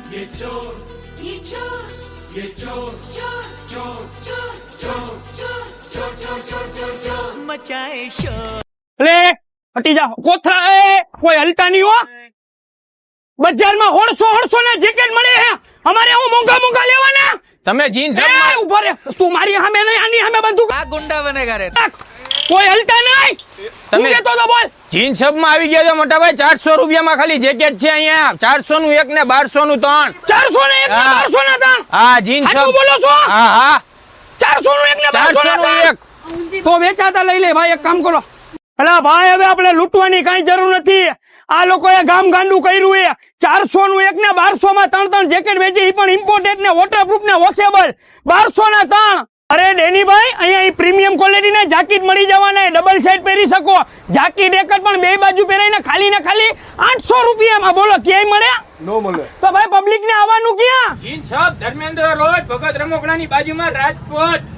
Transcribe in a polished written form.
ये चोर ये चोर चोर चोर चोर चोर चोर चोर चोर चोर चोर मचाए शोर। અરે હટી જા કોથળા એ કોઈ હલતા નહીં હો બજારમાં 150 ના જેકેટ મળે હે અમારે હું મોંઘા મોંઘા લેવાના તમે જીન્સ એ ઉભા રે તું મારી સામે નહીં આની સામે બંદૂક આ ગુંડા બનેગા રે કોઈ હલતા નહીં તમે- તું કેતો તો બોલ જીન્સ માં આવી ગયા છો મોટા ભાઈ 400 રૂપિયામાં ખાલી જેકેટ છે અહીંયા 400 નું એક ને 1200 નું ત્રણ 400 ને એક ને હા. 1200 ના ત્રણ હા જીન્સ સાચું બોલો છો હા હા 400 નું એક ને 1200 400 ના નું ત્રણ એક તો વેચાતા લઈ લે ભાઈ એક કામ કરો અલા ભાઈ હવે આપણે લૂંટવાની કઈ જરૂર નથી આ લોકોએ ગામ ગાંડું કર્યું એ 400 નું એક ને 1200 માં ત્રણ જેકેટ વેચી પણ ઇમ્પોર્ટેડ ને વોટરપ્રૂફ ને વોશેબલ 1200 ના ત્રણ અરે ડેનીભાઈ અહીંયા પ્રીમિયમ ક્વોલિટી ના જાકીટ મળી જવાના ડબલ સાઈડ પહેરી શકો જાકીટ એક જ પણ બે બાજુ પહેરાઈને ખાલી ને ખાલી 800 રૂપિયામાં બોલો ક્યાંય મળે નો મળે તો ભાઈ પબ્લિક ને આવવાનું ક્યાં જીન્સ ધર્મેન્દ્ર રોડ ભગત રમકડાની બાજુમાં રાજકોટ